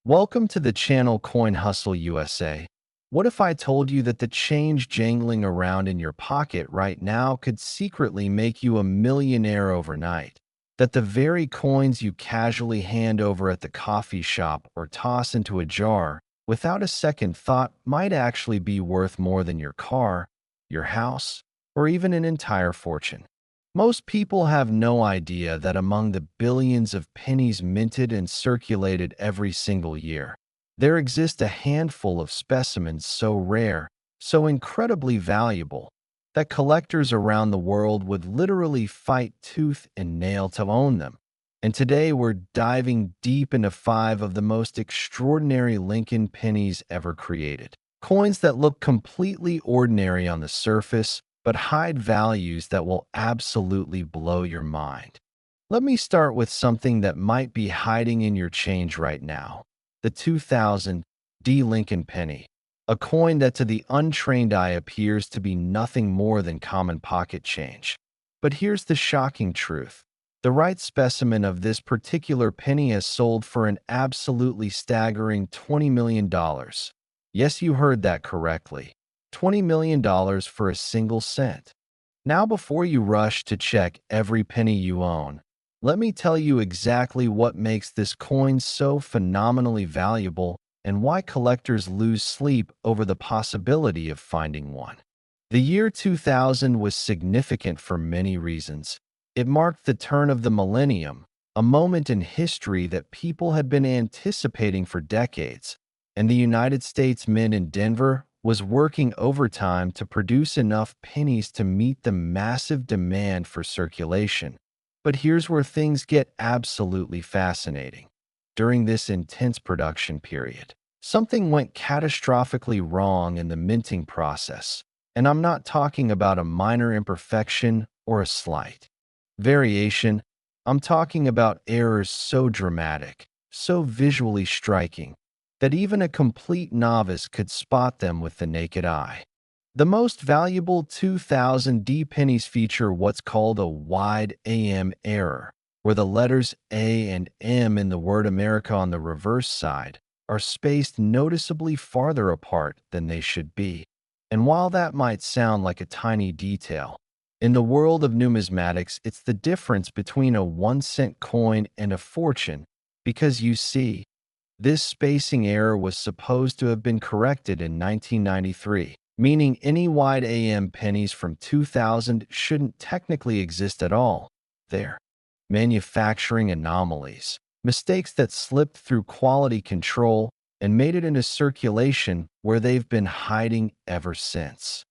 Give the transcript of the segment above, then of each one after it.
Welcome to the channel Coin Hustle USA. What if I told you that the change jangling around in your pocket right now could secretly make you a millionaire overnight? That the very coins you casually hand over at the coffee shop or toss into a jar without a second thought might actually be worth more than your car, your house, or even an entire fortune? Most people have no idea that among the billions of pennies minted and circulated every single year, there exists a handful of specimens so rare, so incredibly valuable, that collectors around the world would literally fight tooth and nail to own them. And today we're diving deep into five of the most extraordinary Lincoln pennies ever created. Coins that look completely ordinary on the surface, but hide values that will absolutely blow your mind. Let me start with something that might be hiding in your change right now: the 2000 D Lincoln penny, a coin that to the untrained eye appears to be nothing more than common pocket change. But here's the shocking truth. The right specimen of this particular penny has sold for an absolutely staggering $20 million. Yes, you heard that correctly. $20 million for a single cent. Now, before you rush to check every penny you own, let me tell you exactly what makes this coin so phenomenally valuable and why collectors lose sleep over the possibility of finding one. The year 2000 was significant for many reasons. It marked the turn of the millennium, a moment in history that people had been anticipating for decades, and the United States Mint in Denver was working overtime to produce enough pennies to meet the massive demand for circulation. But here's where things get absolutely fascinating. During this intense production period, something went catastrophically wrong in the minting process, and I'm not talking about a minor imperfection or a slight variation. I'm talking about errors so dramatic, so visually striking, that even a complete novice could spot them with the naked eye. The most valuable 2000 D pennies feature what's called a wide AM error, where the letters A and M in the word America on the reverse side are spaced noticeably farther apart than they should be. And while that might sound like a tiny detail, in the world of numismatics, it's the difference between a 1-cent coin and a fortune, because you see, this spacing error was supposed to have been corrected in 1993, meaning any wide AM pennies from 2000 shouldn't technically exist at all. They're manufacturing anomalies, mistakes that slipped through quality control and made it into circulation, where they've been hiding ever since.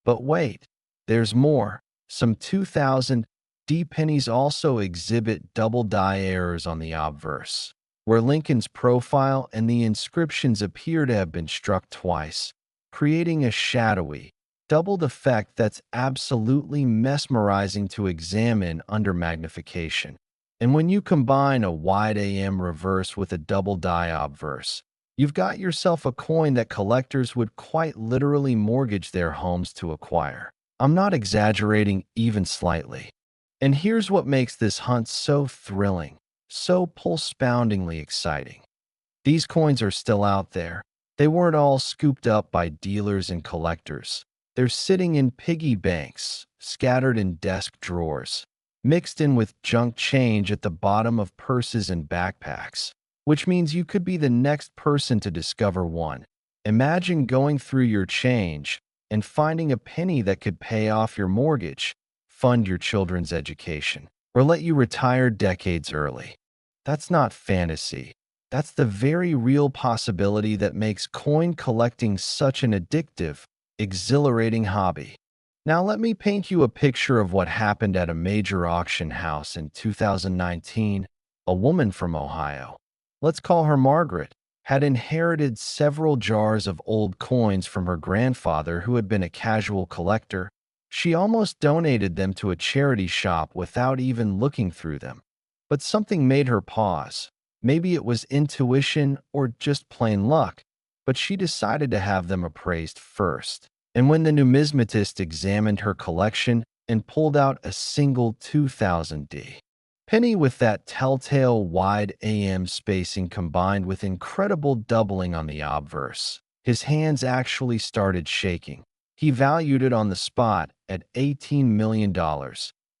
But wait, there's more. Some 2000 D pennies also exhibit double die errors on the obverse, where Lincoln's profile and the inscriptions appear to have been struck twice, creating a shadowy, doubled effect that's absolutely mesmerizing to examine under magnification. And when you combine a wide AM reverse with a double die obverse, you've got yourself a coin that collectors would quite literally mortgage their homes to acquire. I'm not exaggerating even slightly. And here's what makes this hunt so thrilling, so pulse-poundingly exciting. These coins are still out there. They weren't all scooped up by dealers and collectors. They're sitting in piggy banks, scattered in desk drawers, mixed in with junk change at the bottom of purses and backpacks, which means you could be the next person to discover one. Imagine going through your change and finding a penny that could pay off your mortgage, fund your children's education, or let you retire decades early. That's not fantasy. That's the very real possibility that makes coin collecting such an addictive, exhilarating hobby. Now let me paint you a picture of what happened at a major auction house in 2019. A woman from Ohio, let's call her Margaret, had inherited several jars of old coins from her grandfather, who had been a casual collector. She almost donated them to a charity shop without even looking through them. But something made her pause. Maybe it was intuition or just plain luck, but she decided to have them appraised first. And when the numismatist examined her collection and pulled out a single 2000 D Penny with that telltale wide AM spacing combined with incredible doubling on the obverse. His hands actually started shaking. He valued it on the spot at $18 million,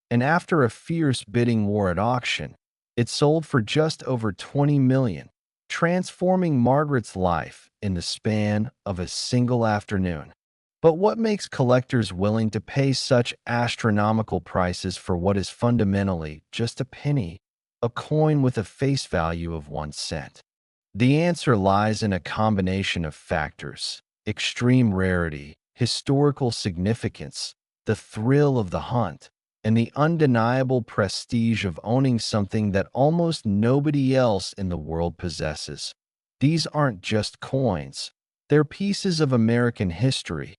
and after a fierce bidding war at auction, it sold for just over $20 million, transforming Margaret's life in the span of a single afternoon. But what makes collectors willing to pay such astronomical prices for what is fundamentally just a penny, a coin with a face value of 1 cent? The answer lies in a combination of factors: extreme rarity, historical significance, the thrill of the hunt, and the undeniable prestige of owning something that almost nobody else in the world possesses. These aren't just coins, they're pieces of American history,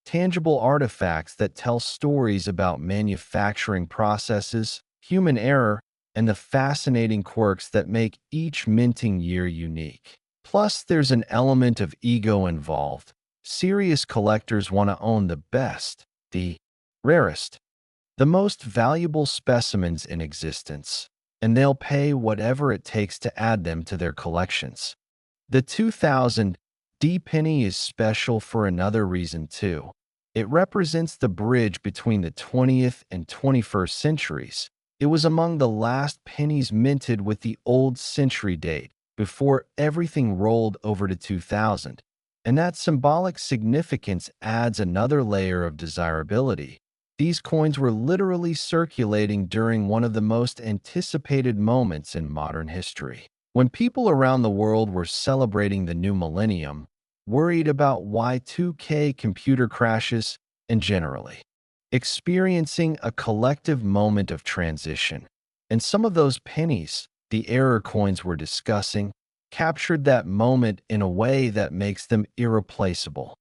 tangible artifacts that tell stories about manufacturing processes, human error, and the fascinating quirks that make each minting year unique. Plus, there's an element of ego involved. Serious collectors want to own the best, the rarest, the most valuable specimens in existence, and they'll pay whatever it takes to add them to their collections. The 2000 D penny is special for another reason too. It represents the bridge between the 20th and 21st centuries. It was among the last pennies minted with the old century date before everything rolled over to 2000. And that symbolic significance adds another layer of desirability. These coins were literally circulating during one of the most anticipated moments in modern history. When people around the world were celebrating the new millennium, worried about Y2K computer crashes, and generally experiencing a collective moment of transition. And some of those pennies, the error coins we're discussing, captured that moment in a way that makes them irreplaceable.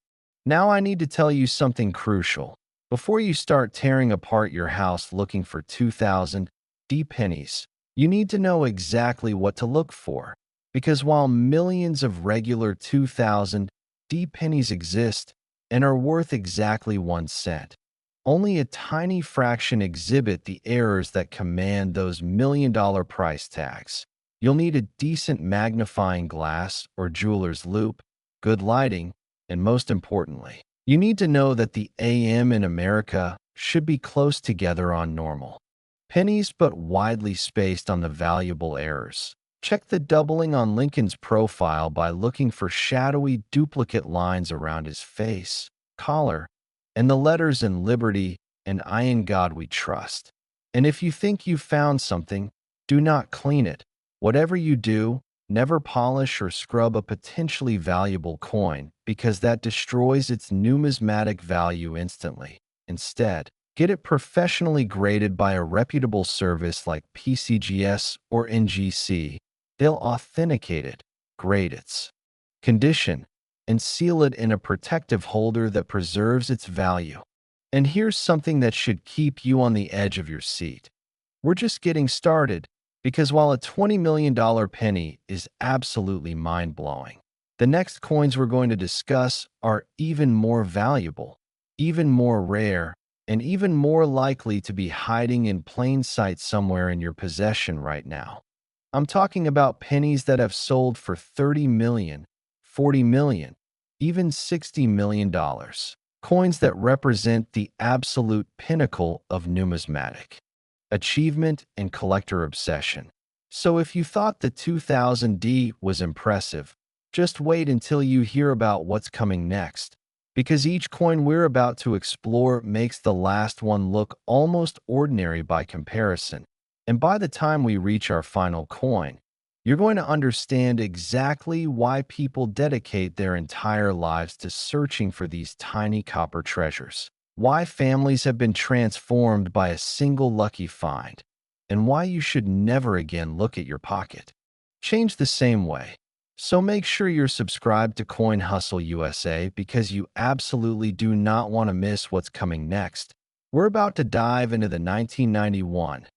Now I need to tell you something crucial. Before you start tearing apart your house looking for 2000 D pennies, you need to know exactly what to look for. Because while millions of regular 2000 D pennies exist and are worth exactly 1 cent, only a tiny fraction exhibit the errors that command those million-dollar price tags. You'll need a decent magnifying glass or jeweler's loupe, good lighting, and most importantly, you need to know that the AM in America should be close together on normal pennies but widely spaced on the valuable errors. Check the doubling on Lincoln's profile by looking for shadowy duplicate lines around his face, collar, and the letters in Liberty and I in God We Trust. And if you think you've found something, do not clean it. Whatever you do, never polish or scrub a potentially valuable coin because that destroys its numismatic value instantly. Instead, get it professionally graded by a reputable service like PCGS or NGC. They'll authenticate it, grade its condition, and seal it in a protective holder that preserves its value. And here's something that should keep you on the edge of your seat. We're just getting started, because while a $20 million penny is absolutely mind-blowing, the next coins we're going to discuss are even more valuable, even more rare, and even more likely to be hiding in plain sight somewhere in your possession right now. I'm talking about pennies that have sold for $30 million, $40 million, even $60 million. Coins that represent the absolute pinnacle of numismatic achievement and collector obsession. So if you thought the 2000D was impressive, just wait until you hear about what's coming next, because each coin we're about to explore makes the last one look almost ordinary by comparison. And by the time we reach our final coin, you're going to understand exactly why people dedicate their entire lives to searching for these tiny copper treasures, why families have been transformed by a single lucky find, and why you should never again look at your pocket change the same way. So make sure you're subscribed to Coin Hustle USA because you absolutely do not want to miss what's coming next. We're about to dive into the 1991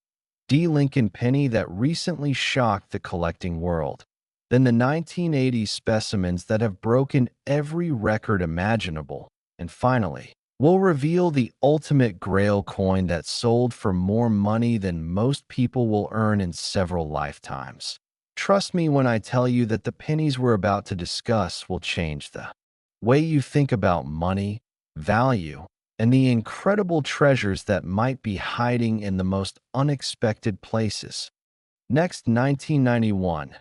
D. Lincoln penny that recently shocked the collecting world. Then the 1980s specimens that have broken every record imaginable. And finally, We'll reveal the ultimate grail coin that sold for more money than most people will earn in several lifetimes. Trust me when I tell you that the pennies we're about to discuss will change the way you think about money, value, and the incredible treasures that might be hiding in the most unexpected places. Next, 1991.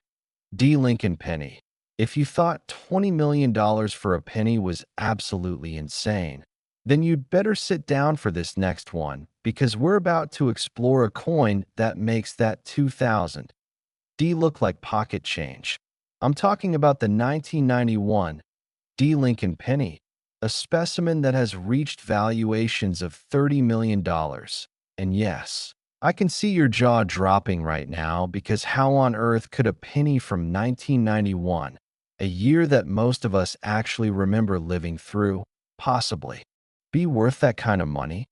D. Lincoln Penny. If you thought $20 million for a penny was absolutely insane, then you'd better sit down for this next one because we're about to explore a coin that makes that 2000 D look like pocket change. I'm talking about the 1991 D. Lincoln Penny, a specimen that has reached valuations of $30 million. And yes, I can see your jaw dropping right now because how on earth could a penny from 1991, a year that most of us actually remember living through, possibly be worth that kind of money?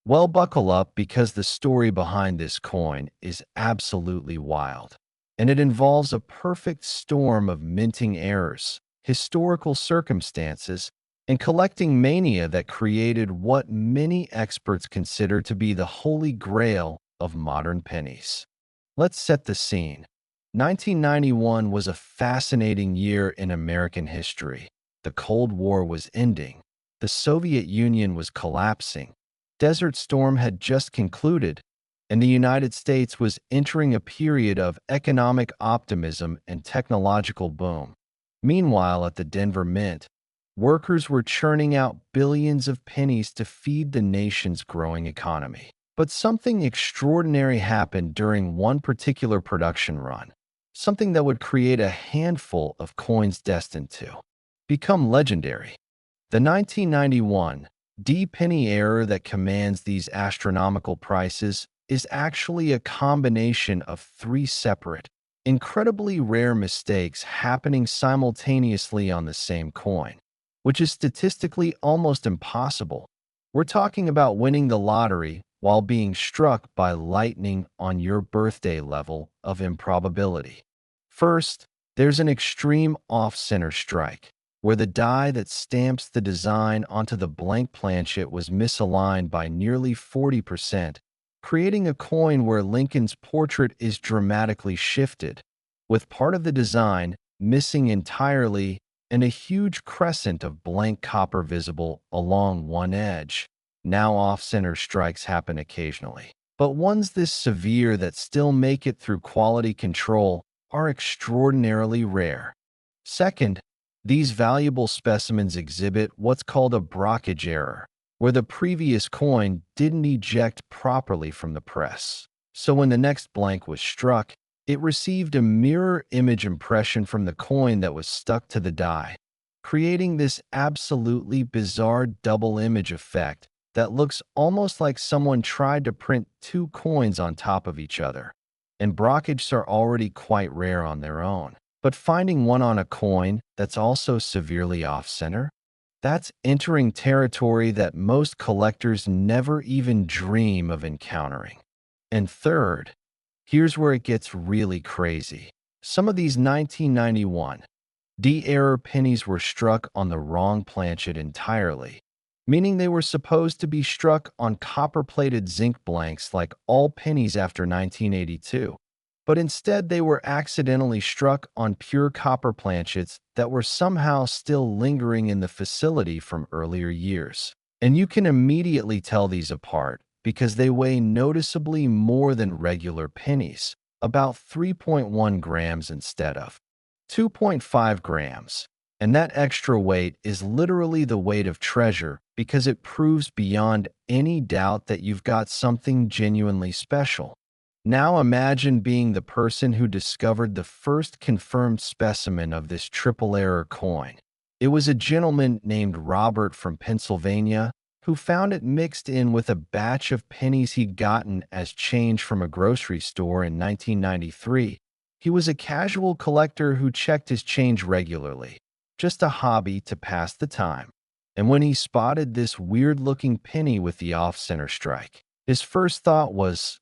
Well, buckle up because the story behind this coin is absolutely wild. And it involves a perfect storm of minting errors, historical circumstances, and collecting mania that created what many experts consider to be the holy grail of modern pennies. Let's set the scene. 1991 was a fascinating year in American history. The Cold War was ending. The Soviet Union was collapsing. Desert Storm had just concluded, and the United States was entering a period of economic optimism and technological boom. Meanwhile, at the Denver Mint, workers were churning out billions of pennies to feed the nation's growing economy. But something extraordinary happened during one particular production run, something that would create a handful of coins destined to become legendary. The 1991 D penny error that commands these astronomical prices is actually a combination of three separate, incredibly rare mistakes happening simultaneously on the same coin, which is statistically almost impossible. We're talking about winning the lottery while being struck by lightning on your birthday level of improbability. First, there's an extreme off-center strike, where the die that stamps the design onto the blank planchet was misaligned by nearly 40%, creating a coin where Lincoln's portrait is dramatically shifted, with part of the design missing entirely and a huge crescent of blank copper visible along one edge. Now off-center strikes happen occasionally, but ones this severe that still make it through quality control are extraordinarily rare. Second, these valuable specimens exhibit what's called a brockage error, where the previous coin didn't eject properly from the press. So when the next blank was struck, it received a mirror image impression from the coin that was stuck to the die, creating this absolutely bizarre double image effect that looks almost like someone tried to print two coins on top of each other. And brockages are already quite rare on their own. But finding one on a coin that's also severely off-center, that's entering territory that most collectors never even dream of encountering. And third, here's where it gets really crazy. Some of these 1991 D-error pennies were struck on the wrong planchet entirely, meaning they were supposed to be struck on copper-plated zinc blanks like all pennies after 1982. But instead they were accidentally struck on pure copper planchets that were somehow still lingering in the facility from earlier years. And you can immediately tell these apart because they weigh noticeably more than regular pennies, about 3.1 grams instead of 2.5 grams. And that extra weight is literally the weight of treasure because it proves beyond any doubt that you've got something genuinely special. Now imagine being the person who discovered the first confirmed specimen of this triple error coin. It was a gentleman named Robert from Pennsylvania who found it mixed in with a batch of pennies he'd gotten as change from a grocery store in 1993. He was a casual collector who checked his change regularly, just a hobby to pass the time. And when he spotted this weird-looking penny with the off-center strike, his first thought was,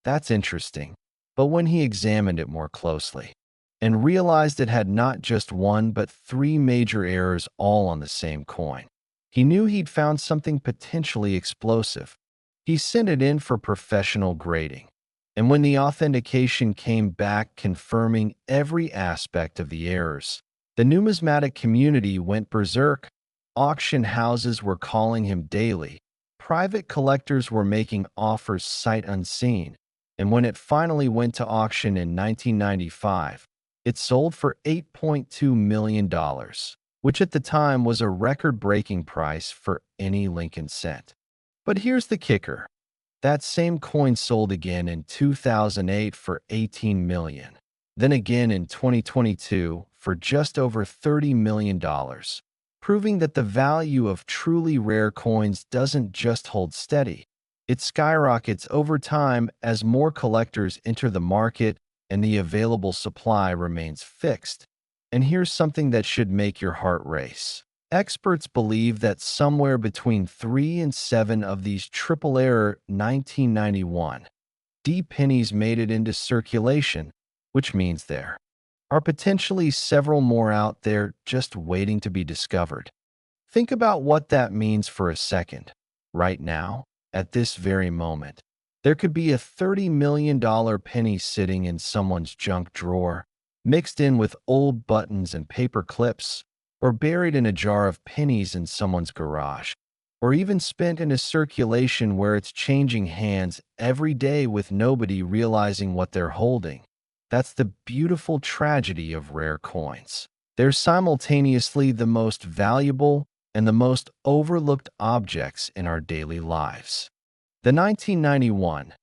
that's interesting. But when he examined it more closely and realized it had not just one but three major errors all on the same coin, He knew he'd found something potentially explosive. He sent it in for professional grading. And when the authentication came back confirming every aspect of the errors, the numismatic community went berserk. Auction houses were calling him daily. Private collectors were making offers sight unseen. And when it finally went to auction in 1995, it sold for $8.2 million, which at the time was a record-breaking price for any Lincoln cent. But here's the kicker. That same coin sold again in 2008 for $18 million, then again in 2022 for just over $30 million, proving that the value of truly rare coins doesn't just hold steady. It skyrockets over time as more collectors enter the market and the available supply remains fixed. And here's something that should make your heart race. Experts believe that somewhere between 3 and 7 of these triple-error 1991 D pennies made it into circulation, which means there are potentially several more out there just waiting to be discovered. Think about what that means for a second. Right now, at this very moment, there could be a $30 million penny sitting in someone's junk drawer, mixed in with old buttons and paper clips, or buried in a jar of pennies in someone's garage, or even spent in a circulation where it's changing hands every day with nobody realizing what they're holding. That's the beautiful tragedy of rare coins. They're simultaneously the most valuable and the most overlooked objects in our daily lives. The 1991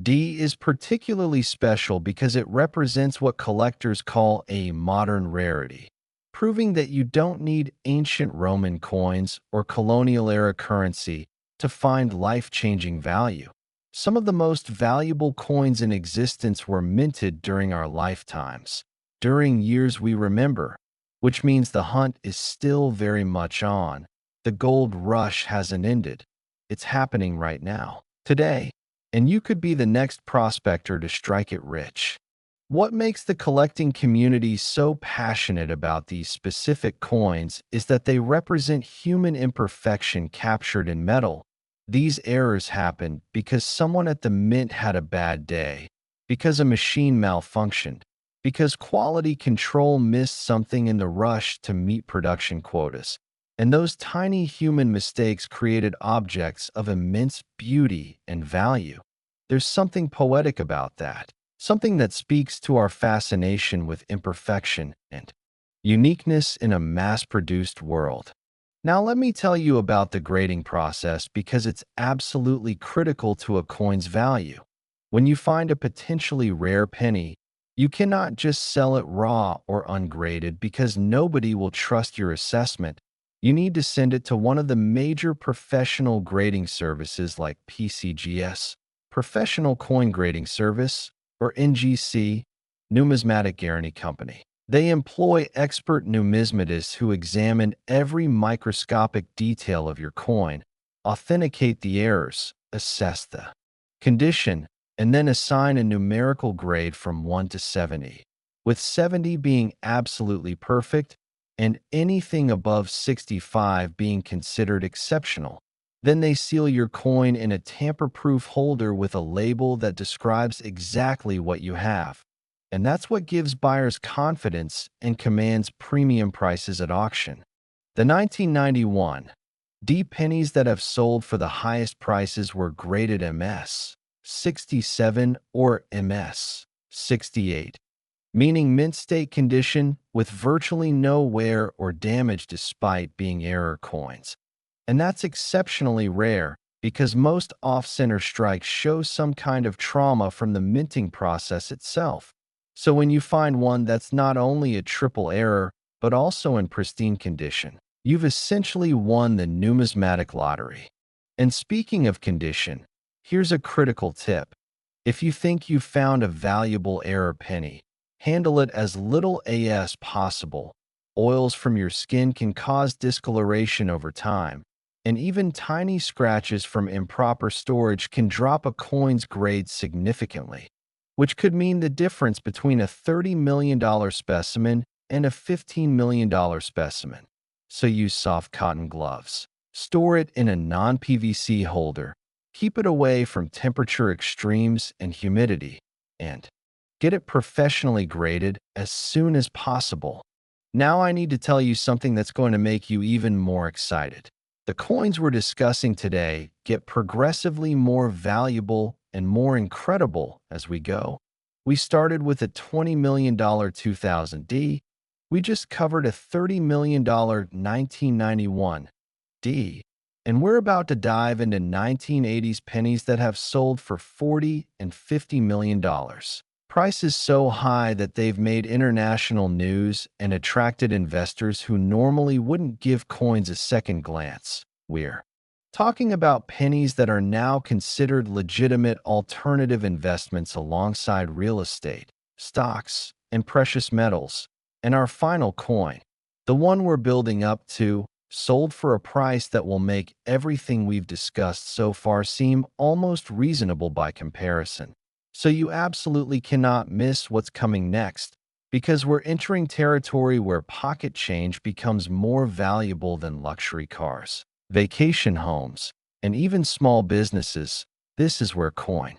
D is particularly special because it represents what collectors call a modern rarity, proving that you don't need ancient Roman coins or colonial-era currency to find life-changing value. Some of the most valuable coins in existence were minted during our lifetimes, during years we remember, which means the hunt is still very much on. The gold rush hasn't ended. It's happening right now, today, and you could be the next prospector to strike it rich. What makes the collecting community so passionate about these specific coins is that they represent human imperfection captured in metal. These errors happen because someone at the mint had a bad day, because a machine malfunctioned, because quality control missed something in the rush to meet production quotas. And those tiny human mistakes created objects of immense beauty and value. There's something poetic about that, something that speaks to our fascination with imperfection and uniqueness in a mass-produced world. Now let me tell you about the grading process because it's absolutely critical to a coin's value. When you find a potentially rare penny, you cannot just sell it raw or ungraded because nobody will trust your assessment. You need to send it to one of the major professional grading services like PCGS, Professional Coin Grading Service, or NGC, Numismatic Guarantee Company. They employ expert numismatists who examine every microscopic detail of your coin, authenticate the errors, assess the condition, and then assign a numerical grade from 1 to 70, with 70 being absolutely perfect and anything above 65 being considered exceptional. Then they seal your coin in a tamper-proof holder with a label that describes exactly what you have. And that's what gives buyers confidence and commands premium prices at auction. The 1991 D pennies that have sold for the highest prices were graded MS 67 or MS 68, meaning mint state condition with virtually no wear or damage despite being error coins. And that's exceptionally rare because most off-center strikes show some kind of trauma from the minting process itself. So when you find one that's not only a triple error, but also in pristine condition, you've essentially won the numismatic lottery. And speaking of condition, here's a critical tip. If you think you've found a valuable error penny, handle it as little as possible. Oils from your skin can cause discoloration over time, and even tiny scratches from improper storage can drop a coin's grade significantly, which could mean the difference between a $30 million specimen and a $15 million specimen. So use soft cotton gloves, Store it in a non-PVC holder. Keep it away from temperature extremes and humidity. And get it professionally graded as soon as possible. Now I need to tell you something that's going to make you even more excited. The coins we're discussing today get progressively more valuable and more incredible as we go. We started with a $20 million 2000D. We just covered a $30 million 1991 D. And we're about to dive into 1980s pennies that have sold for $40 and $50 million. Prices so high that they've made international news and attracted investors who normally wouldn't give coins a second glance. We're talking about pennies that are now considered legitimate alternative investments alongside real estate, stocks, and precious metals. And our final coin, the one we're building up to, sold for a price that will make everything we've discussed so far seem almost reasonable by comparison. So you absolutely cannot miss what's coming next, because we're entering territory where pocket change becomes more valuable than luxury cars, vacation homes, and even small businesses. This is where coin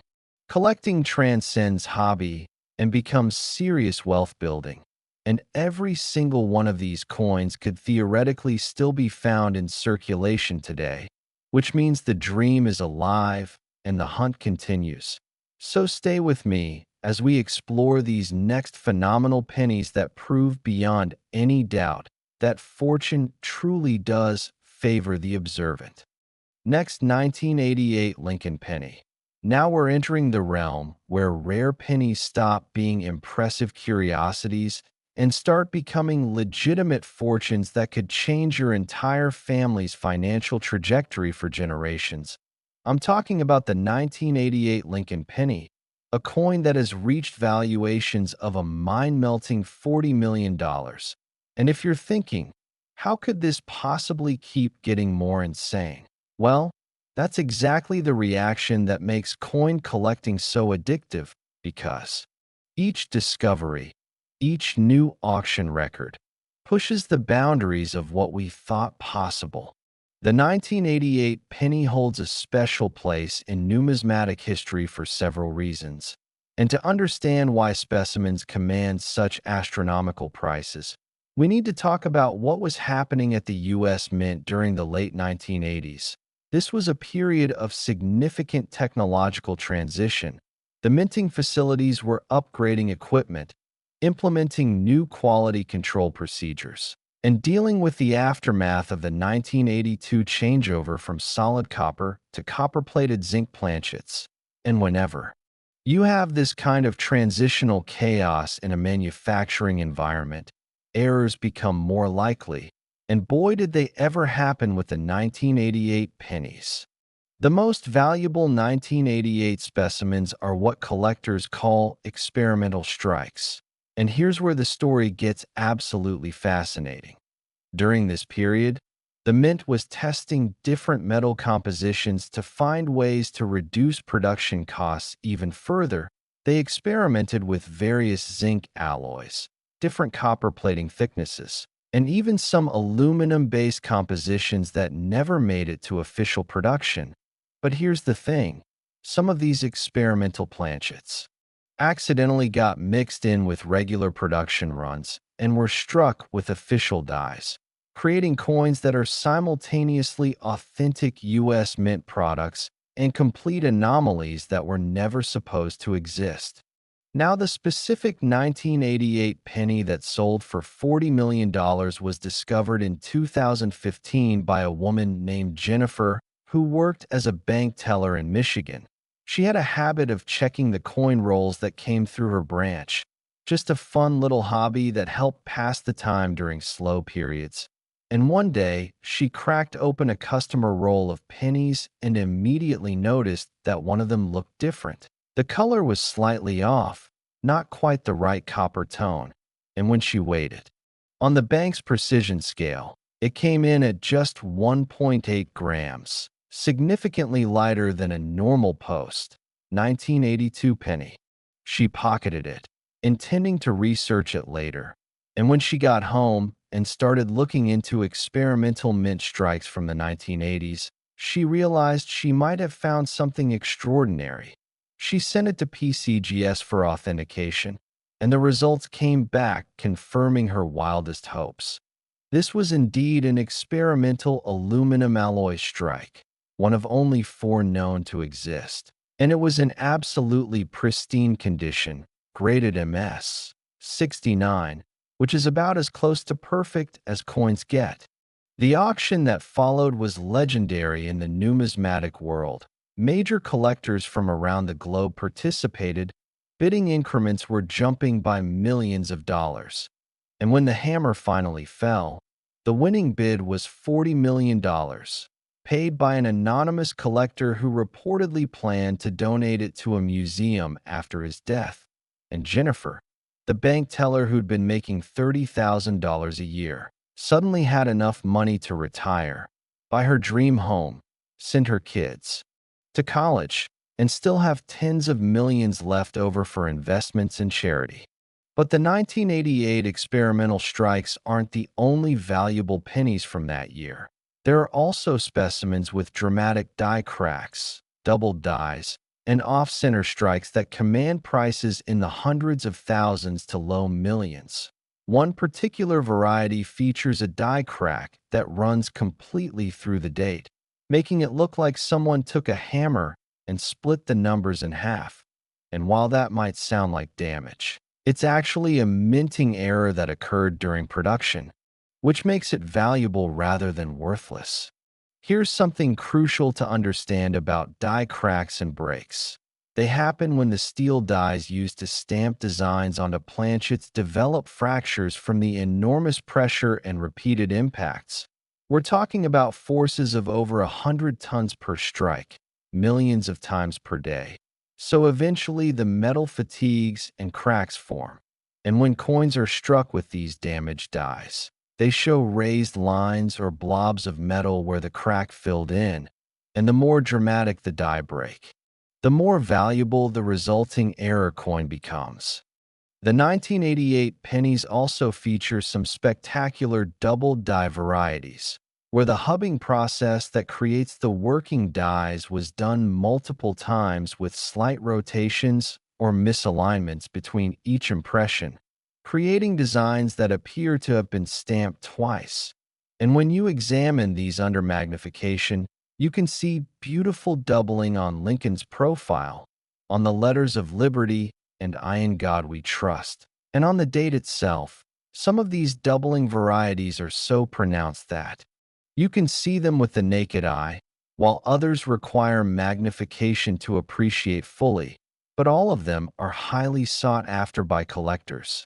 collecting transcends hobby and becomes serious wealth building. And every single one of these coins could theoretically still be found in circulation today, which means the dream is alive and the hunt continues. So stay with me as we explore these next phenomenal pennies that prove beyond any doubt that fortune truly does favor the observant. Next, 1988 Lincoln penny. Now we're entering the realm where rare pennies stop being impressive curiosities and start becoming legitimate fortunes that could change your entire family's financial trajectory for generations. I'm talking about the 1988 Lincoln penny, a coin that has reached valuations of a mind-melting $40 million. And if you're thinking, how could this possibly keep getting more insane? Well, that's exactly the reaction that makes coin collecting so addictive, because each discovery, each new auction record, pushes the boundaries of what we thought possible. The 1988 penny holds a special place in numismatic history for several reasons. And to understand why specimens command such astronomical prices, we need to talk about what was happening at the U.S. Mint during the late 1980s. This was a period of significant technological transition. The minting facilities were upgrading equipment, implementing new quality control procedures, and dealing with the aftermath of the 1982 changeover from solid copper to copper-plated zinc planchets. And whenever you have this kind of transitional chaos in a manufacturing environment, errors become more likely. And boy, did they ever happen with the 1988 pennies. The most valuable 1988 specimens are what collectors call experimental strikes. And here's where the story gets absolutely fascinating. During this period, the Mint was testing different metal compositions to find ways to reduce production costs even further. They experimented with various zinc alloys, different copper plating thicknesses, and even some aluminum-based compositions that never made it to official production. But here's the thing. Some of these experimental planchets accidentally got mixed in with regular production runs and were struck with official dies, creating coins that are simultaneously authentic U.S. Mint products and complete anomalies that were never supposed to exist. Now, the specific 1988 penny that sold for $40 million was discovered in 2015 by a woman named Jennifer, who worked as a bank teller in Michigan. She had a habit of checking the coin rolls that came through her branch, just a fun little hobby that helped pass the time during slow periods. And one day, she cracked open a customer roll of pennies and immediately noticed that one of them looked different. The color was slightly off, not quite the right copper tone, and when she weighed it on the bank's precision scale, it came in at just 1.8 grams, significantly lighter than a normal post 1982 penny. She pocketed it, intending to research it later, and when she got home, and started looking into experimental mint strikes from the 1980s, she realized she might have found something extraordinary. She sent it to PCGS for authentication, and the results came back confirming her wildest hopes. This was indeed an experimental aluminum alloy strike, one of only 4 known to exist, and it was in absolutely pristine condition, graded MS 69, which is about as close to perfect as coins get. The auction that followed was legendary in the numismatic world. Major collectors from around the globe participated. Bidding increments were jumping by millions of dollars. And when the hammer finally fell, the winning bid was $40 million, paid by an anonymous collector who reportedly planned to donate it to a museum after his death. And Jennifer, the bank teller who'd been making $30,000 a year, suddenly had enough money to retire, buy her dream home, send her kids to college, and still have tens of millions left over for investments and charity. But the 1988 experimental strikes aren't the only valuable pennies from that year. There are also specimens with dramatic die cracks, doubled dies, and off-center strikes that command prices in the hundreds of thousands to low millions. One particular variety features a die crack that runs completely through the date, making it look like someone took a hammer and split the numbers in half. And while that might sound like damage, it's actually a minting error that occurred during production, which makes it valuable rather than worthless. Here's something crucial to understand about die cracks and breaks. They happen when the steel dies used to stamp designs onto planchets develop fractures from the enormous pressure and repeated impacts. We're talking about forces of over 100 tons per strike, millions of times per day. So eventually the metal fatigues and cracks form. And when coins are struck with these damaged dies, they show raised lines or blobs of metal where the crack filled in, and the more dramatic the die break, the more valuable the resulting error coin becomes. The 1988 pennies also feature some spectacular double die varieties, where the hubbing process that creates the working dies was done multiple times with slight rotations or misalignments between each impression, creating designs that appear to have been stamped twice. And when you examine these under magnification, you can see beautiful doubling on Lincoln's profile, on the letters of liberty and I in God we trust, and on the date itself. Some of these doubling varieties are so pronounced that you can see them with the naked eye, while others require magnification to appreciate fully, but all of them are highly sought after by collectors.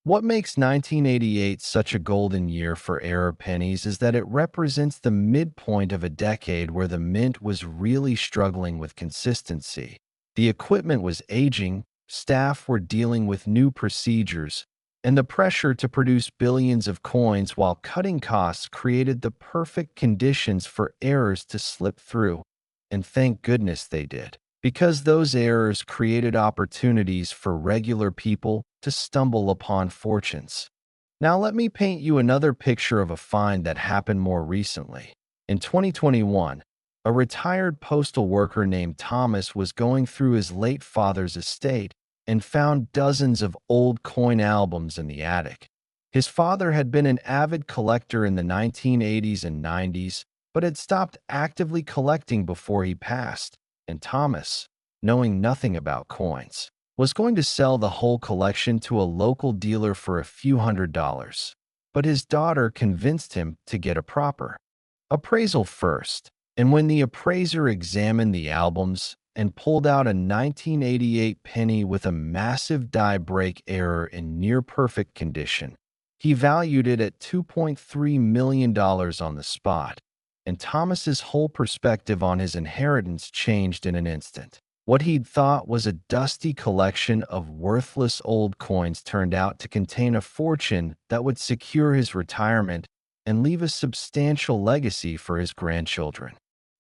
What makes 1988 such a golden year for error pennies is that it represents the midpoint of a decade where the mint was really struggling with consistency. The equipment was aging, staff were dealing with new procedures, and the pressure to produce billions of coins while cutting costs created the perfect conditions for errors to slip through. And thank goodness they did, because those errors created opportunities for regular people to stumble upon fortunes. Now let me paint you another picture of a find that happened more recently. In 2021, a retired postal worker named Thomas was going through his late father's estate and found dozens of old coin albums in the attic. His father had been an avid collector in the 1980s and 90s, but had stopped actively collecting before he passed, and Thomas, knowing nothing about coins, was going to sell the whole collection to a local dealer for a few $100s. But his daughter convinced him to get a proper appraisal first, and when the appraiser examined the albums and pulled out a 1988 penny with a massive die break error in near-perfect condition, he valued it at $2.3 million on the spot, and Thomas's whole perspective on his inheritance changed in an instant. What he'd thought was a dusty collection of worthless old coins turned out to contain a fortune that would secure his retirement and leave a substantial legacy for his grandchildren.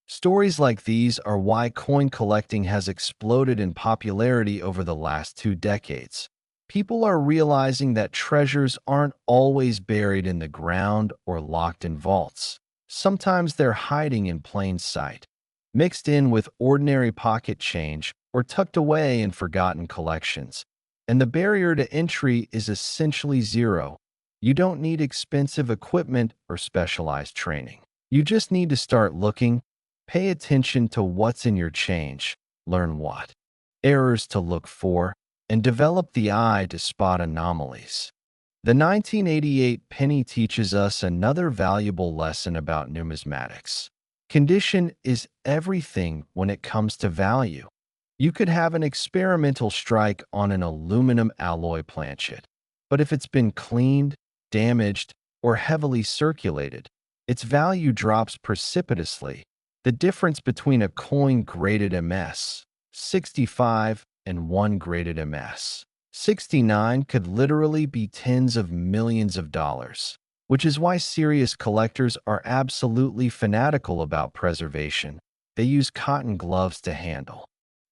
Stories like these are why coin collecting has exploded in popularity over the last 2 decades. People are realizing that treasures aren't always buried in the ground or locked in vaults. Sometimes they're hiding in plain sight, mixed in with ordinary pocket change or tucked away in forgotten collections. And the barrier to entry is essentially zero. You don't need expensive equipment or specialized training. You just need to start looking, pay attention to what's in your change, learn what errors to look for, and develop the eye to spot anomalies. The 1988 penny teaches us another valuable lesson about numismatics. Condition is everything when it comes to value. You could have an experimental strike on an aluminum alloy planchet, but if it's been cleaned, damaged, or heavily circulated, its value drops precipitously. The difference between a coin graded MS 65 and one graded MS 69 could literally be tens of millions of dollars, which is why serious collectors are absolutely fanatical about preservation. They use cotton gloves to handle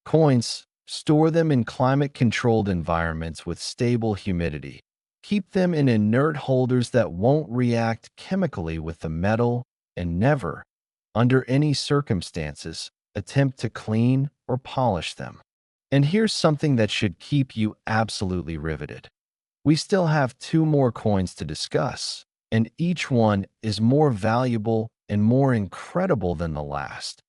coins, store them in climate-controlled environments with stable humidity, keep them in inert holders that won't react chemically with the metal, and never, under any circumstances, attempt to clean or polish them. And here's something that should keep you absolutely riveted. We still have two more coins to discuss, and each one is more valuable and more incredible than the last.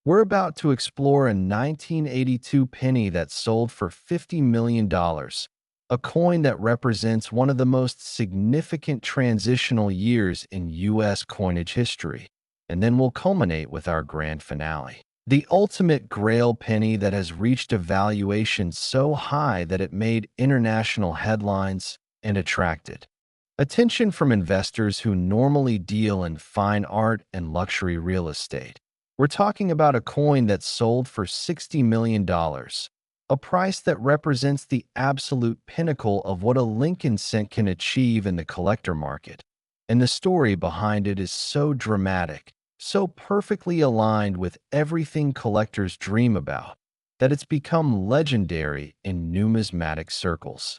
We're about to explore a 1982 penny that sold for $50 million, a coin that represents one of the most significant transitional years in U.S. coinage history. And then we'll culminate with our grand finale. The ultimate grail penny that has reached a valuation so high that it made international headlines and attracted attention from investors who normally deal in fine art and luxury real estate. We're talking about a coin that sold for $60 million, a price that represents the absolute pinnacle of what a Lincoln cent can achieve in the collector market. And the story behind it is so dramatic, so perfectly aligned with everything collectors dream about, that it's become legendary in numismatic circles.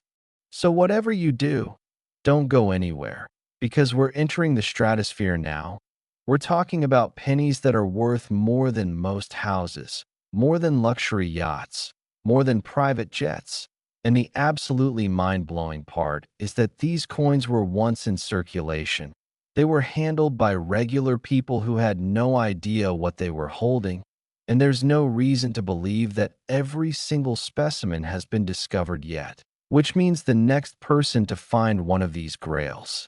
So whatever you do, don't go anywhere, because we're entering the stratosphere now. We're talking about pennies that are worth more than most houses, more than luxury yachts, more than private jets. And the absolutely mind-blowing part is that these coins were once in circulation. They were handled by regular people who had no idea what they were holding, and there's no reason to believe that every single specimen has been discovered yet, which means the next person to find one of these grails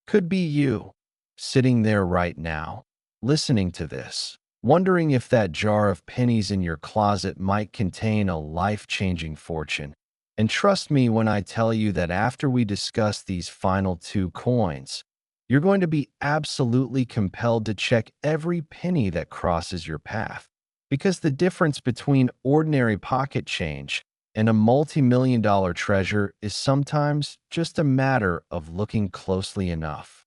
could be you, sitting there right now, listening to this, wondering if that jar of pennies in your closet might contain a life-changing fortune. And trust me when I tell you that after we discuss these final two coins, you're going to be absolutely compelled to check every penny that crosses your path. Because the difference between ordinary pocket change and a multi-million-dollar treasure is sometimes just a matter of looking closely enough.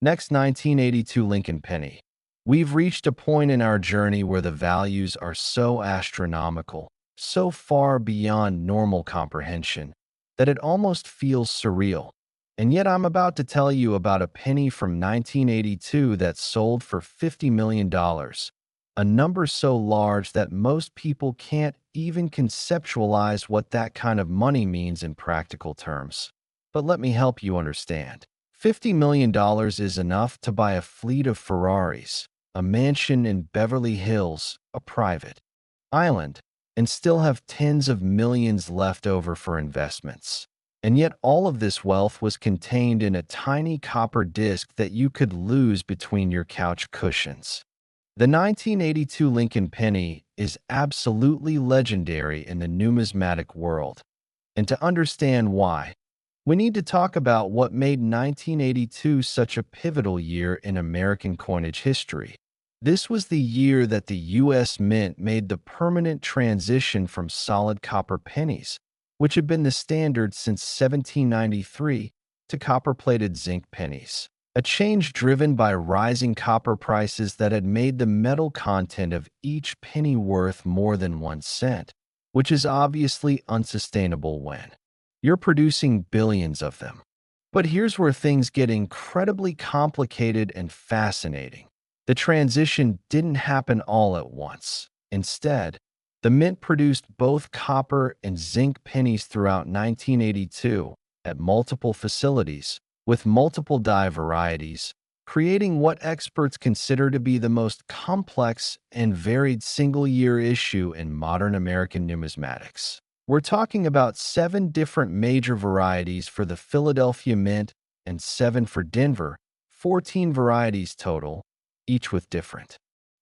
Next, 1982 Lincoln penny. We've reached a point in our journey where the values are so astronomical, so far beyond normal comprehension, that it almost feels surreal. And yet I'm about to tell you about a penny from 1982 that sold for $50 million, a number so large that most people can't even conceptualize what that kind of money means in practical terms. But let me help you understand. $50 million is enough to buy a fleet of Ferraris, a mansion in Beverly Hills, a private island, and still have tens of millions left over for investments. And yet all of this wealth was contained in a tiny copper disc that you could lose between your couch cushions. The 1982 Lincoln penny is absolutely legendary in the numismatic world. And to understand why, we need to talk about what made 1982 such a pivotal year in American coinage history. This was the year that the U.S. Mint made the permanent transition from solid copper pennies, which had been the standard since 1793, to copper-plated zinc pennies. A change driven by rising copper prices that had made the metal content of each penny worth more than 1 cent, which is obviously unsustainable when You're producing billions of them. But here's where things get incredibly complicated and fascinating. The transition didn't happen all at once. Instead, the mint produced both copper and zinc pennies throughout 1982 at multiple facilities with multiple die varieties, creating what experts consider to be the most complex and varied single-year issue in modern American numismatics. We're talking about 7 different major varieties for the Philadelphia Mint and 7 for Denver, 14 varieties total, each with different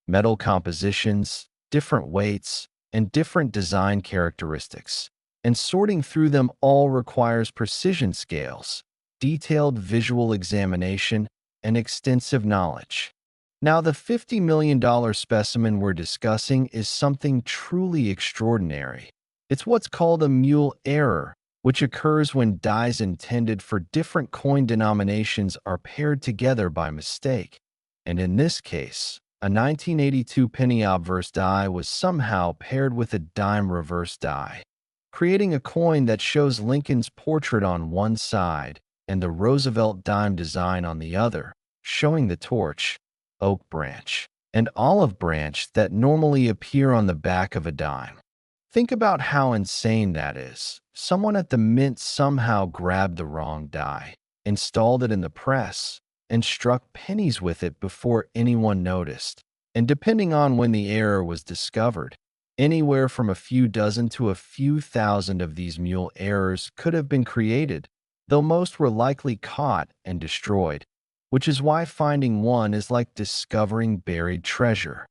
metal compositions, different weights, and different design characteristics. And sorting through them all requires precision scales, detailed visual examination, and extensive knowledge. Now, the $50 million specimen we're discussing is something truly extraordinary. It's what's called a mule error, which occurs when dies intended for different coin denominations are paired together by mistake. And in this case, a 1982 penny obverse die was somehow paired with a dime reverse die, creating a coin that shows Lincoln's portrait on one side and the Roosevelt dime design on the other, showing the torch, oak branch, and olive branch that normally appear on the back of a dime. Think about how insane that is. Someone at the mint somehow grabbed the wrong die, installed it in the press, and struck pennies with it before anyone noticed. And depending on when the error was discovered, anywhere from a few dozen to a few thousand of these mule errors could have been created, though most were likely caught and destroyed, which is why finding one is like discovering buried treasure.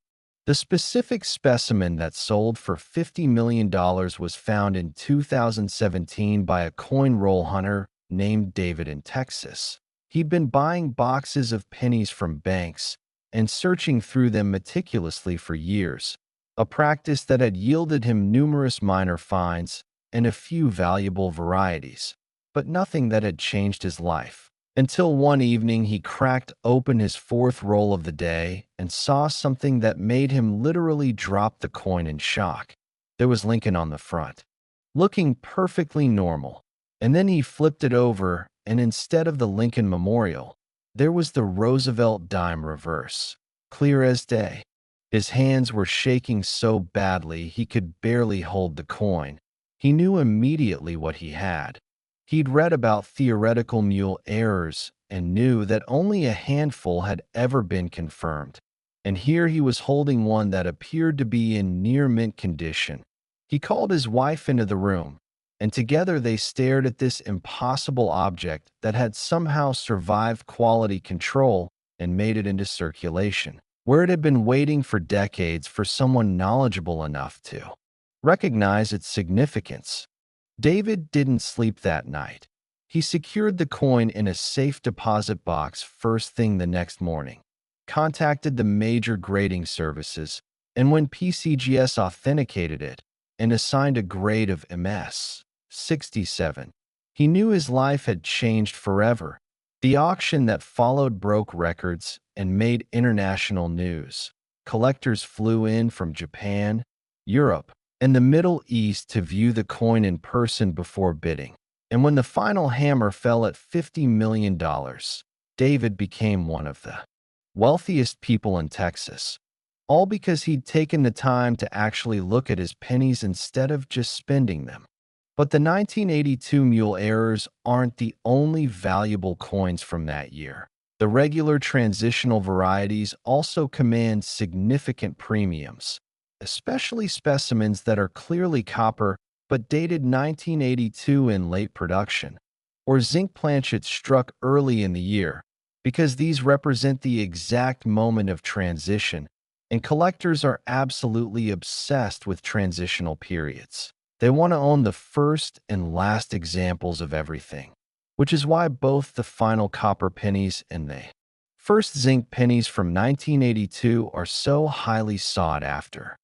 The specific specimen that sold for $50 million was found in 2017 by a coin roll hunter named David in Texas. He'd been buying boxes of pennies from banks and searching through them meticulously for years, a practice that had yielded him numerous minor finds and a few valuable varieties, but nothing that had changed his life. Until one evening he cracked open his 4th roll of the day and saw something that made him literally drop the coin in shock. There was Lincoln on the front, looking perfectly normal. And then he flipped it over, and instead of the Lincoln Memorial, there was the Roosevelt dime reverse, clear as day. His hands were shaking so badly he could barely hold the coin. He knew immediately what he had. He'd read about theoretical mule errors and knew that only a handful had ever been confirmed. And here he was holding one that appeared to be in near mint condition. He called his wife into the room, and together they stared at this impossible object that had somehow survived quality control and made it into circulation, where it had been waiting for decades for someone knowledgeable enough to recognize its significance. David didn't sleep that night. He secured the coin in a safe deposit box first thing the next morning, contacted the major grading services, and when PCGS authenticated it and assigned a grade of MS 67, he knew his life had changed forever. The auction that followed broke records and made international news. Collectors flew in from Japan, Europe, and the Middle East to view the coin in person before bidding. And when the final hammer fell at $50 million, David became one of the wealthiest people in Texas, all because he'd taken the time to actually look at his pennies instead of just spending them. But the 1982 mule errors aren't the only valuable coins from that year. The regular transitional varieties also command significant premiums, especially specimens that are clearly copper but dated 1982 in late production, or zinc planchets struck early in the year, because these represent the exact moment of transition, and collectors are absolutely obsessed with transitional periods. They want to own the first and last examples of everything, which is why both the final copper pennies and the first zinc pennies from 1982 are so highly sought after.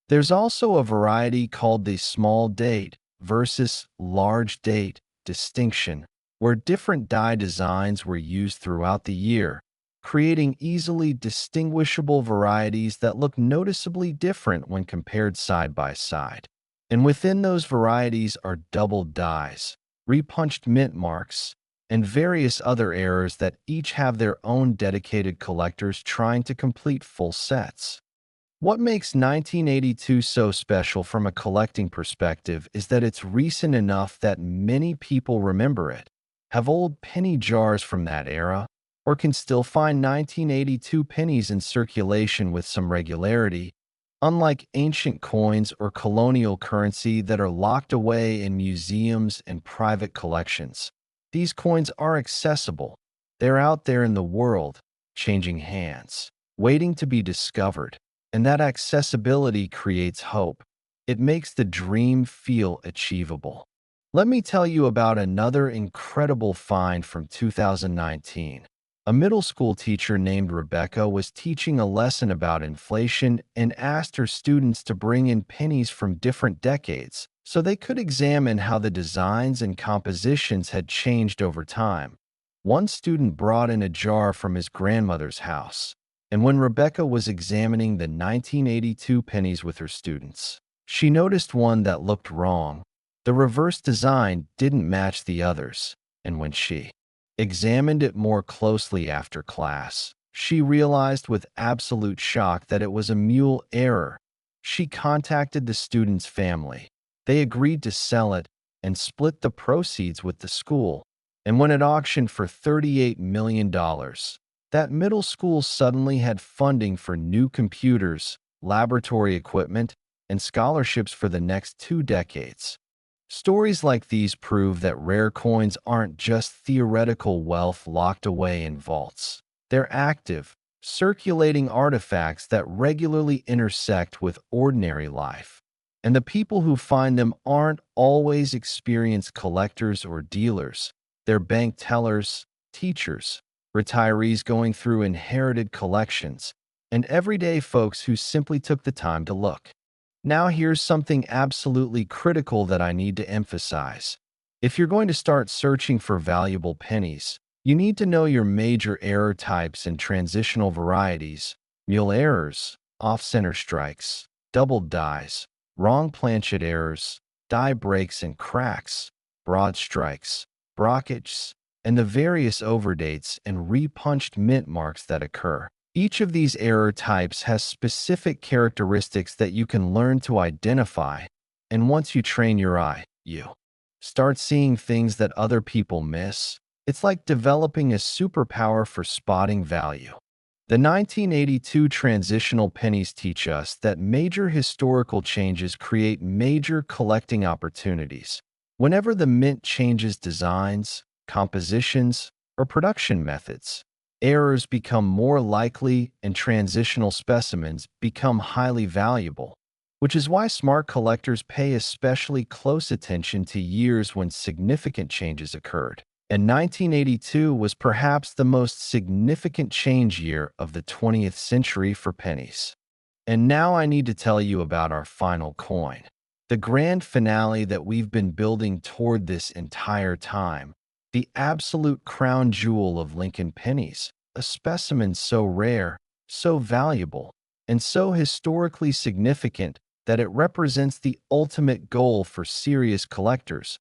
There's also a variety called the small date versus large date distinction, where different die designs were used throughout the year, creating easily distinguishable varieties that look noticeably different when compared side by side. And within those varieties are double dies, repunched mint marks, and various other errors that each have their own dedicated collectors trying to complete full sets. What makes 1982 so special from a collecting perspective is that it's recent enough that many people remember it, have old penny jars from that era, or can still find 1982 pennies in circulation with some regularity, unlike ancient coins or colonial currency that are locked away in museums and private collections. These coins are accessible. They're out there in the world, changing hands, waiting to be discovered. And that accessibility creates hope. It makes the dream feel achievable. Let me tell you about another incredible find from 2019. A middle school teacher named Rebecca was teaching a lesson about inflation and asked her students to bring in pennies from different decades so they could examine how the designs and compositions had changed over time. One student brought in a jar from his grandmother's house. And when Rebecca was examining the 1982 pennies with her students, she noticed one that looked wrong. The reverse design didn't match the others, and when she examined it more closely after class, she realized with absolute shock that it was a mule error. She contacted the student's family. They agreed to sell it and split the proceeds with the school. And when it auctioned for $38 million, that middle school suddenly had funding for new computers, laboratory equipment, and scholarships for the next 2 decades. Stories like these prove that rare coins aren't just theoretical wealth locked away in vaults. They're active, circulating artifacts that regularly intersect with ordinary life. And the people who find them aren't always experienced collectors or dealers. They're bank tellers, teachers, retirees going through inherited collections, and everyday folks who simply took the time to look. Now, here's something absolutely critical that I need to emphasize. If you're going to start searching for valuable pennies, you need to know your major error types and transitional varieties: mule errors, off-center strikes, doubled dies, wrong planchet errors, die breaks and cracks, broad strikes, brockages, and the various overdates and repunched mint marks that occur. Each of these error types has specific characteristics that you can learn to identify, and once you train your eye, you start seeing things that other people miss. It's like developing a superpower for spotting value. The 1982 transitional pennies teach us that major historical changes create major collecting opportunities. Whenever the mint changes designs, compositions, or production methods, errors become more likely and transitional specimens become highly valuable, which is why smart collectors pay especially close attention to years when significant changes occurred. And 1982 was perhaps the most significant change year of the 20th century for pennies. And now I need to tell you about our final coin, the grand finale that we've been building toward this entire time, the absolute crown jewel of Lincoln pennies, a specimen so rare, so valuable, and so historically significant that it represents the ultimate goal for serious collectors.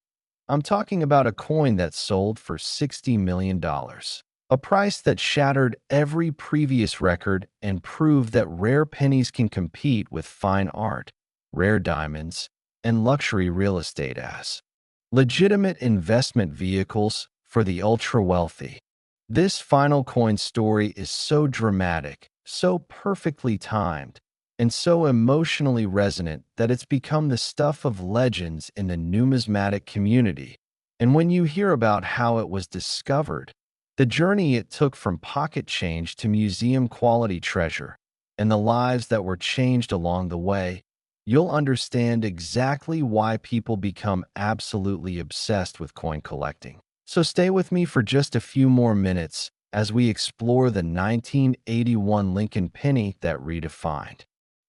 I'm talking about a coin that sold for $60 million, a price that shattered every previous record and proved that rare pennies can compete with fine art, rare diamonds, and luxury real estate as legitimate investment vehicles for the ultra-wealthy. This final coin story is so dramatic, so perfectly timed, and so emotionally resonant that it's become the stuff of legends in the numismatic community. And when you hear about how it was discovered, the journey it took from pocket change to museum-quality treasure, and the lives that were changed along the way, you'll understand exactly why people become absolutely obsessed with coin collecting. So stay with me for just a few more minutes as we explore the 1981 Lincoln penny that redefined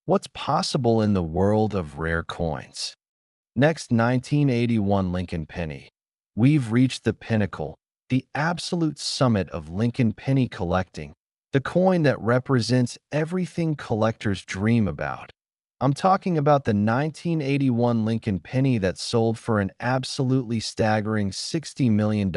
what's possible in the world of rare coins. Next, 1981 Lincoln penny. We've reached the pinnacle, the absolute summit of Lincoln penny collecting, the coin that represents everything collectors dream about. I'm talking about the 1981 Lincoln penny that sold for an absolutely staggering $60 million.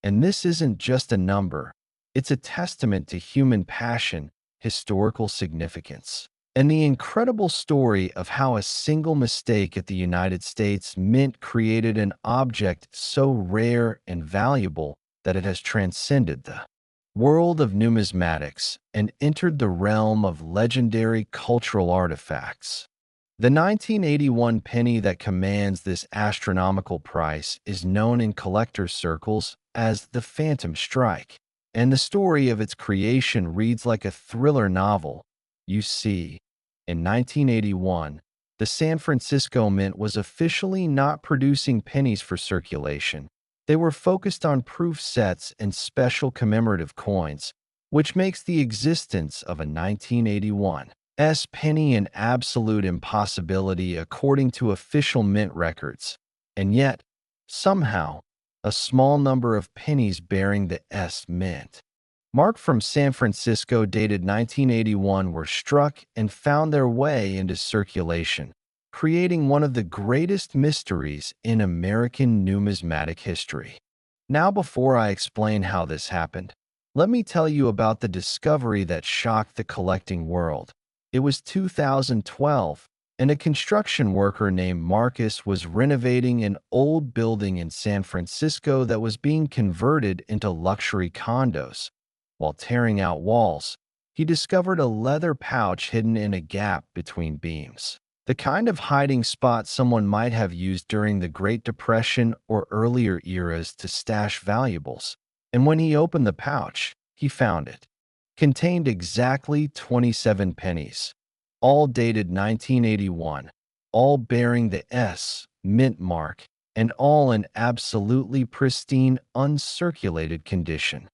And this isn't just a number, it's a testament to human passion, historical significance, and the incredible story of how a single mistake at the United States Mint created an object so rare and valuable that it has transcended the world of numismatics and entered the realm of legendary cultural artifacts. The 1981 penny that commands this astronomical price is known in collector circles as the Phantom Strike, and the story of its creation reads like a thriller novel. You see, in 1981, the San Francisco Mint was officially not producing pennies for circulation. They were focused on proof sets and special commemorative coins, which makes the existence of a 1981 penny an absolute impossibility according to official mint records. And yet, somehow, a small number of pennies bearing the S mint mark from San Francisco dated 1981 were struck and found their way into circulation, creating one of the greatest mysteries in American numismatic history. Now, before I explain how this happened, let me tell you about the discovery that shocked the collecting world. It was 2012, and a construction worker named Marcus was renovating an old building in San Francisco that was being converted into luxury condos. While tearing out walls, he discovered a leather pouch hidden in a gap between beams, the kind of hiding spot someone might have used during the Great Depression or earlier eras to stash valuables. And when he opened the pouch, he found it contained exactly 27 pennies, all dated 1981, all bearing the S mint mark, and all in absolutely pristine, uncirculated condition.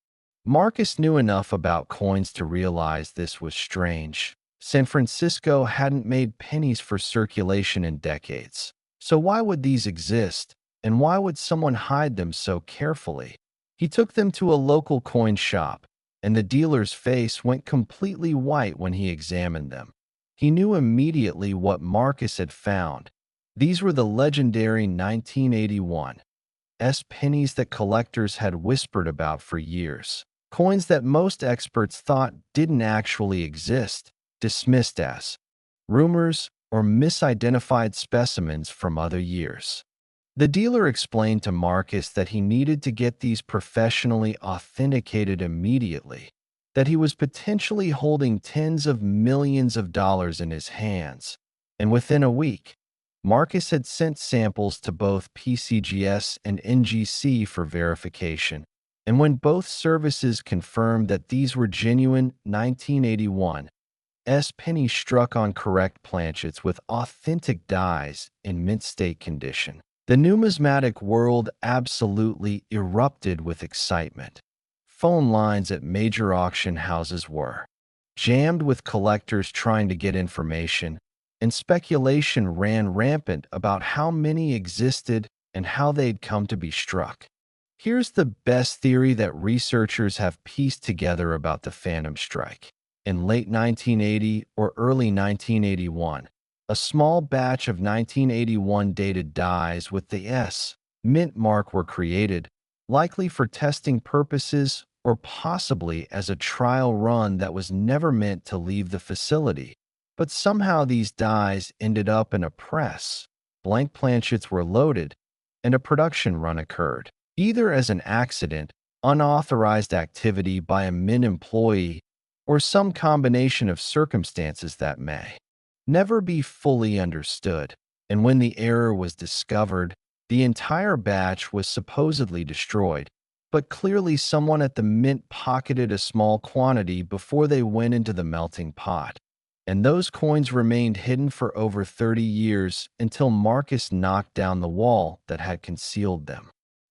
Marcus knew enough about coins to realize this was strange. San Francisco hadn't made pennies for circulation in decades. So why would these exist, and why would someone hide them so carefully? He took them to a local coin shop, and the dealer's face went completely white when he examined them. He knew immediately what Marcus had found. These were the legendary 1981 pennies that collectors had whispered about for years. Coins that most experts thought didn't actually exist, dismissed as rumors or misidentified specimens from other years. The dealer explained to Marcus that he needed to get these professionally authenticated immediately, that he was potentially holding tens of millions of dollars in his hands, and within a week, Marcus had sent samples to both PCGS and NGC for verification, and when both services confirmed that these were genuine 1981 pennies struck on correct planchets with authentic dies in mint state condition, the numismatic world absolutely erupted with excitement. Phone lines at major auction houses were jammed with collectors trying to get information, and speculation ran rampant about how many existed and how they'd come to be struck. Here's the best theory that researchers have pieced together about the Phantom Strike. In late 1980 or early 1981, a small batch of 1981 dated dies with the S mint mark were created, likely for testing purposes or possibly as a trial run that was never meant to leave the facility. But somehow these dies ended up in a press. Blank planchets were loaded, and a production run occurred, either as an accident, unauthorized activity by a mint employee, or some combination of circumstances that may never be fully understood. And when the error was discovered, the entire batch was supposedly destroyed, but clearly someone at the mint pocketed a small quantity before they went into the melting pot. And those coins remained hidden for over 30 years until Marcus knocked down the wall that had concealed them.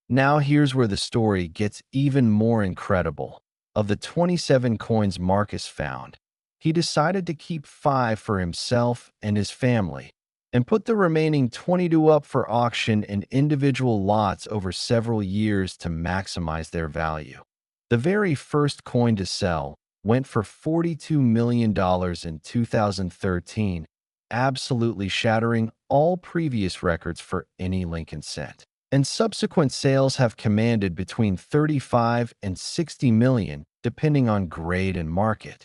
Now here's where the story gets even more incredible. Of the 27 coins Marcus found, he decided to keep 5 for himself and his family, and put the remaining 22 up for auction in individual lots over several years to maximize their value. The very first coin to sell went for $42 million in 2013, absolutely shattering all previous records for any Lincoln cent. And subsequent sales have commanded between 35 and 60 million, depending on grade and market.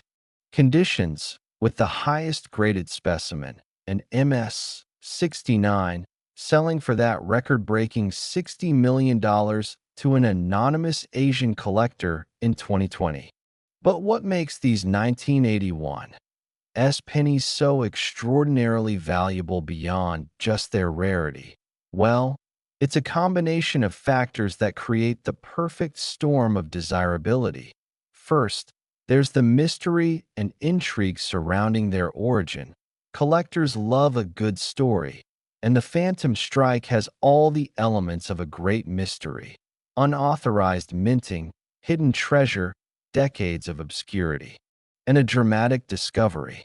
Conditions, with the highest graded specimen, an MS 69, selling for that record-breaking $60 million to an anonymous Asian collector in 2020. But what makes these 1981 pennies so extraordinarily valuable beyond just their rarity? Well, it's a combination of factors that create the perfect storm of desirability. First, there's the mystery and intrigue surrounding their origin. Collectors love a good story, and the Phantom Strike has all the elements of a great mystery: unauthorized minting, hidden treasure, decades of obscurity, and a dramatic discovery.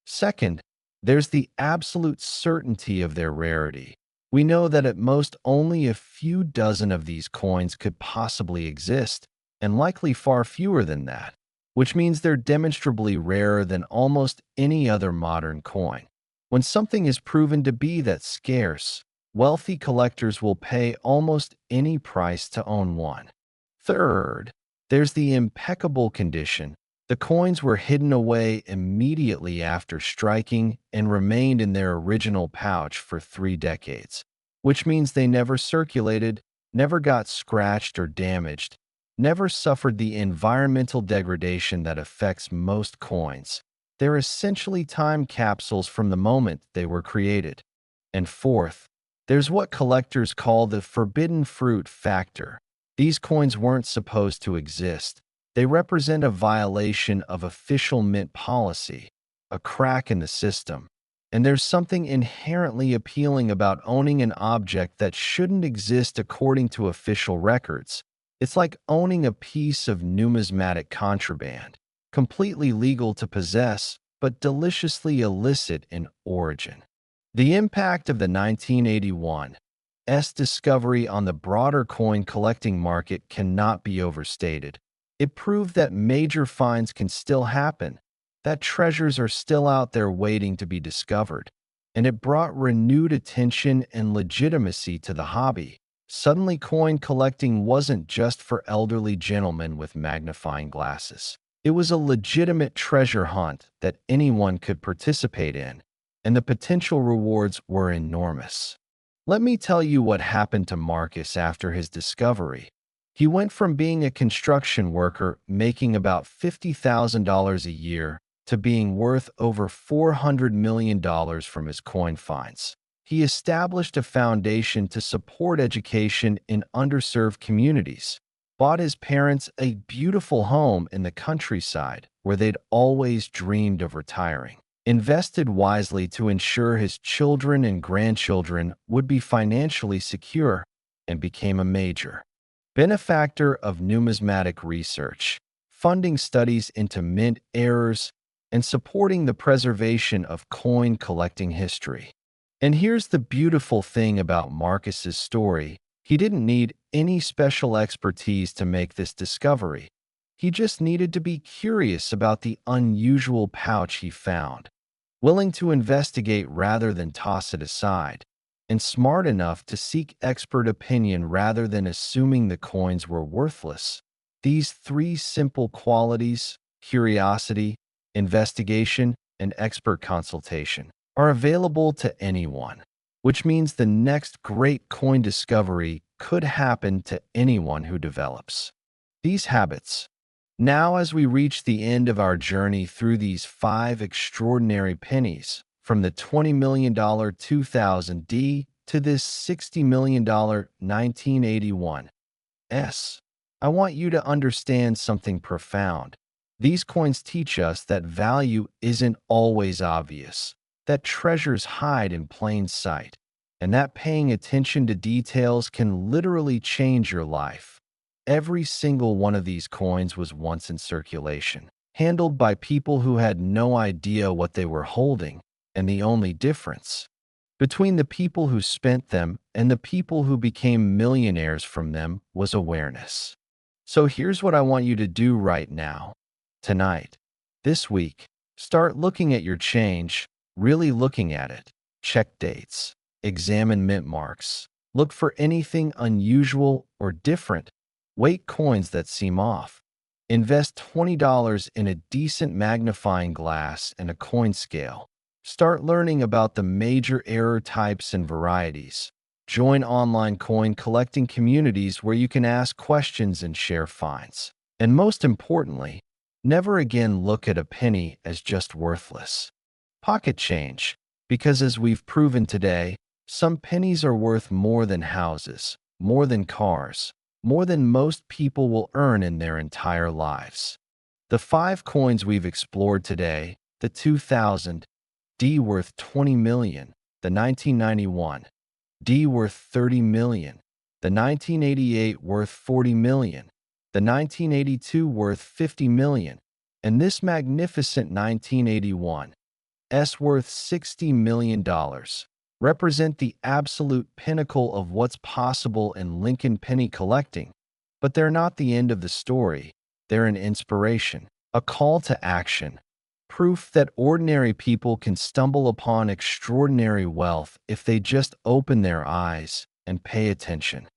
Second, there's the absolute certainty of their rarity. We know that at most only a few dozen of these coins could possibly exist, and likely far fewer than that, which means they're demonstrably rarer than almost any other modern coin. When something is proven to be that scarce, wealthy collectors will pay almost any price to own one. Third, there's the impeccable condition. The coins were hidden away immediately after striking and remained in their original pouch for 3 decades, which means they never circulated, never got scratched or damaged, never suffered the environmental degradation that affects most coins. They're essentially time capsules from the moment they were created. And fourth, there's what collectors call the forbidden fruit factor. These coins weren't supposed to exist. They represent a violation of official mint policy, a crack in the system. And there's something inherently appealing about owning an object that shouldn't exist according to official records. It's like owning a piece of numismatic contraband, completely legal to possess, but deliciously illicit in origin. The impact of the 1981 discovery on the broader coin collecting market cannot be overstated. It proved that major finds can still happen, that treasures are still out there waiting to be discovered, and it brought renewed attention and legitimacy to the hobby. Suddenly, coin collecting wasn't just for elderly gentlemen with magnifying glasses. It was a legitimate treasure hunt that anyone could participate in, and the potential rewards were enormous. Let me tell you what happened to Marcus after his discovery. He went from being a construction worker making about $50,000 a year to being worth over $400 million from his coin finds. He established a foundation to support education in underserved communities, bought his parents a beautiful home in the countryside where they'd always dreamed of retiring, invested wisely to ensure his children and grandchildren would be financially secure, and became a major benefactor of numismatic research, funding studies into mint errors and supporting the preservation of coin collecting history. And here's the beautiful thing about Marcus's story. He didn't need any special expertise to make this discovery. He just needed to be curious about the unusual pouch he found, willing to investigate rather than toss it aside, and smart enough to seek expert opinion rather than assuming the coins were worthless. These three simple qualities, curiosity, investigation, and expert consultation, are available to anyone, which means the next great coin discovery could happen to anyone who develops these habits. Now, as we reach the end of our journey through these 5 extraordinary pennies, from the $20 million 2000D to this $60 million 1981 I want you to understand something profound. These coins teach us that value isn't always obvious, that treasures hide in plain sight, and that paying attention to details can literally change your life. Every single one of these coins was once in circulation, handled by people who had no idea what they were holding, and the only difference between the people who spent them and the people who became millionaires from them was awareness. So here's what I want you to do right now, tonight, this week. Start looking at your change, Really looking at it. Check dates. Examine mint marks. Look for anything unusual or different. Weight coins that seem off. Invest $20 in a decent magnifying glass and a coin scale. Start learning about the major error types and varieties. Join online coin collecting communities where you can ask questions and share finds. And most importantly, never again look at a penny as just worthless. Pocket change, because as we've proven today, some pennies are worth more than houses, more than cars, more than most people will earn in their entire lives. The 5 coins we've explored today, the 2000 D worth 20 million, the 1991 D worth 30 million, the 1988 worth 40 million, the 1982 worth 50 million, and this magnificent 1981 S worth $60 million, represent the absolute pinnacle of what's possible in Lincoln penny collecting. But they're not the end of the story. They're an inspiration, a call to action, proof that ordinary people can stumble upon extraordinary wealth if they just open their eyes and pay attention.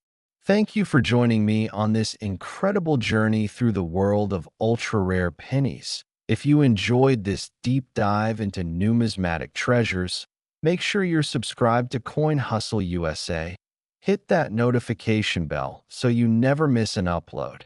Thank you for joining me on this incredible journey through the world of ultra-rare pennies. If you enjoyed this deep dive into numismatic treasures, make sure you're subscribed to Coin Hustle USA. Hit that notification bell so you never miss an upload.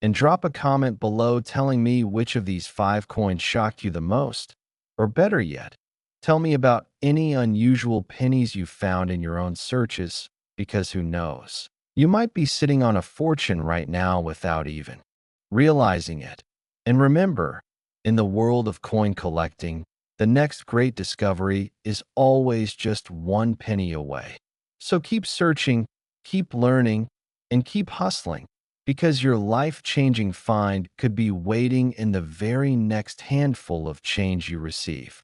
And drop a comment below telling me which of these 5 coins shocked you the most. Or better yet, tell me about any unusual pennies you found in your own searches, because who knows? You might be sitting on a fortune right now without even realizing it. And remember, in the world of coin collecting, the next great discovery is always just 1 penny away. So keep searching, keep learning, and keep hustling, because your life-changing find could be waiting in the very next handful of change you receive.